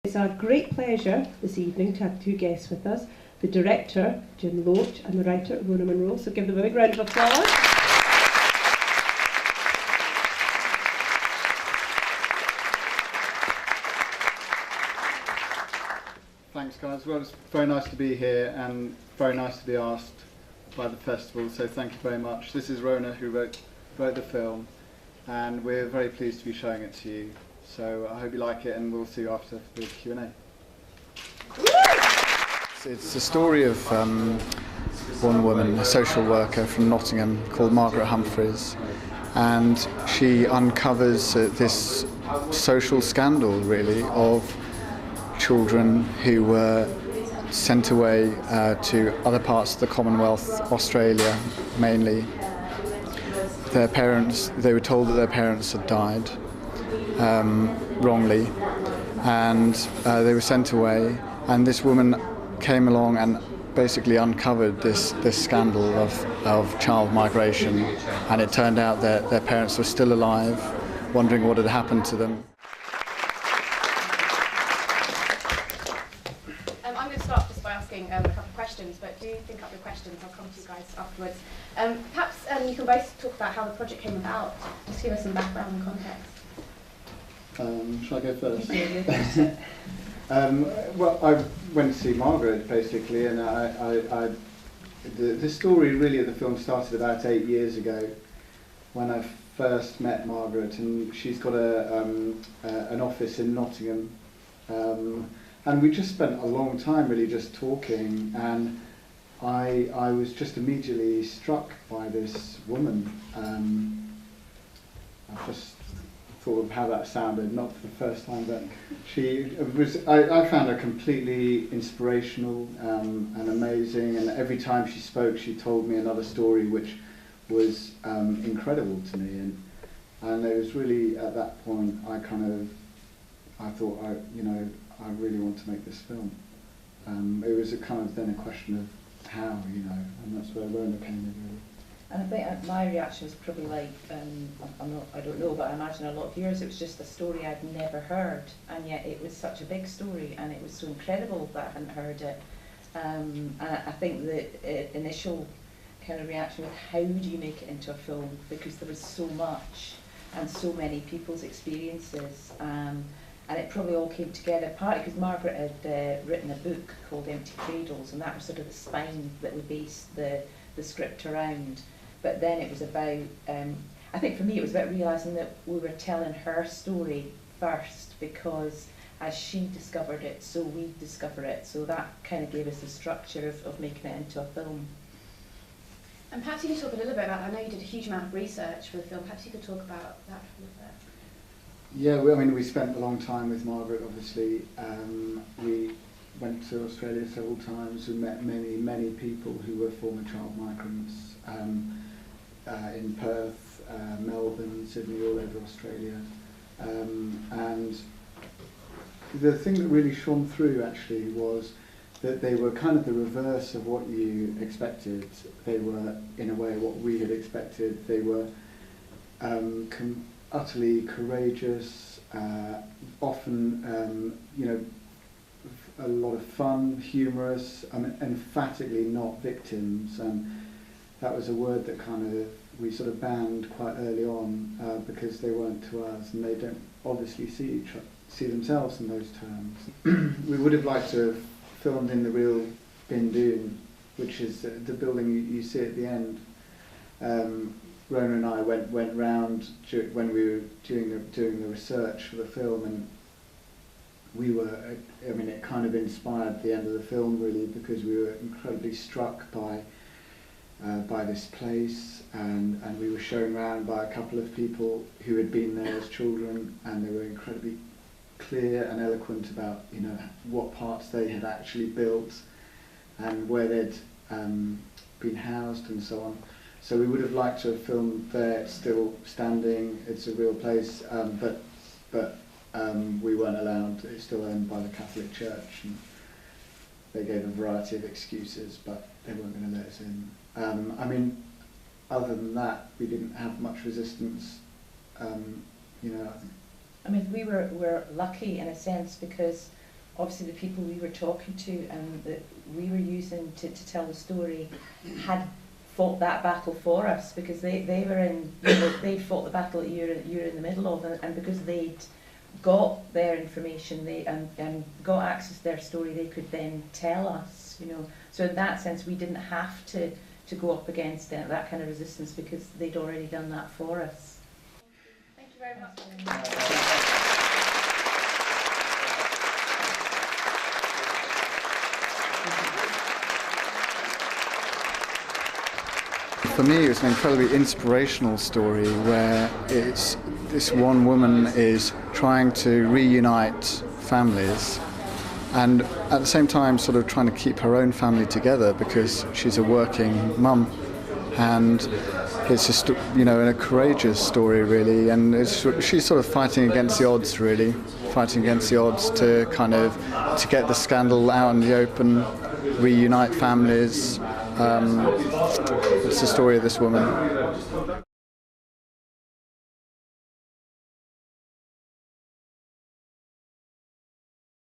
It's our great pleasure this evening to have two guests with us, the director, Jim Loach, and the writer, Rona Munro. So give them a big round of applause. Thanks, guys. Well, it's very nice to be here and very nice to be asked by the festival, so thank you very much. This is Rona, who wrote the film, and we're very pleased to be showing it to you. So I hope you like it, and we'll see you after the Q&A. It's the story of one woman, a social worker from Nottingham called Margaret Humphreys, and she uncovers this social scandal, really, of children who were sent away to other parts of the Commonwealth, Australia mainly. Their parents, they were told that their parents had died wrongly, and they were sent away, and this woman came along and basically uncovered this scandal of child migration, and it turned out that their parents were still alive, wondering what had happened to them. I'm going to start just by asking a couple of questions, but do think up your questions. I'll come to you guys afterwards. Perhaps you can both talk about how the project came about. Just give us some background and context. Shall I go first? Well, I went to see Margaret, basically, and the story really of the film started about 8 years ago when I first met Margaret, and she's got an office in Nottingham, and we just spent a long time really just talking, and I was just immediately struck by this woman. I just thought of how that sounded, not for the first time, but I found her completely inspirational and amazing, and every time she spoke she told me another story which was incredible to me, and it was really at that point I thought I really want to make this film. It was then a question of how, and that's where Rona came in really. And I think my reaction was probably like, I don't know, but I imagine a lot of yours, it was just a story I'd never heard, and yet it was such a big story, and it was so incredible that I hadn't heard it. And I think the initial kind of reaction was, how do you make it into a film? Because there was so much, and so many people's experiences, and it probably all came together, partly because Margaret had written a book called Empty Cradles, and that was sort of the spine that we based the script around. But then it was about, I think for me it was about realising that we were telling her story first, because as she discovered it, so we discover it. So that kind of gave us the structure of making it into a film. And perhaps you could talk a little bit about, I know you did a huge amount of research for the film, perhaps you could talk about that a little bit. Yeah, we spent a long time with Margaret, obviously. We went to Australia several times. We met many people who were former child migrants in Perth, Melbourne, Sydney, all over Australia. And the thing that really shone through actually was that they were kind of the reverse of what you expected. They were, in a way, what we had expected. They were utterly courageous, often, a lot of fun, humorous, emphatically not victims, and that was a word that we sort of banned quite early on because they weren't to us, and they don't obviously see themselves in those terms. We would have liked to have filmed in the real Bindoon, which is the building you see at the end. Rona and I went round when we were doing the research for the film, and it kind of inspired the end of the film really, because we were incredibly struck by this place, and we were shown around by a couple of people who had been there as children, and they were incredibly clear and eloquent about what parts they had actually built and where they'd been housed and so on. So we would have liked to have filmed there. It's still standing. It's a real place, but we weren't allowed. It's still owned by the Catholic Church, and they gave a variety of excuses, but they weren't going to let us in. Other than that, we didn't have much resistance. I mean, we were lucky in a sense, because obviously the people we were talking to and that we were using to tell the story had fought that battle for us, because they were in, they fought the battle that you're in the middle of, and because they'd got their information, and got access to their story, they could then tell us, So in that sense, we didn't have to go up against that kind of resistance, because they'd already done that for us. Thank you very much. For me, it was an incredibly inspirational story where it's this one woman is trying to reunite families, and at the same time sort of trying to keep her own family together because she's a working mum. And it's just, a courageous story really, and she's sort of fighting against the odds really, fighting against the odds to to get the scandal out in the open, reunite families. It's the story of this woman.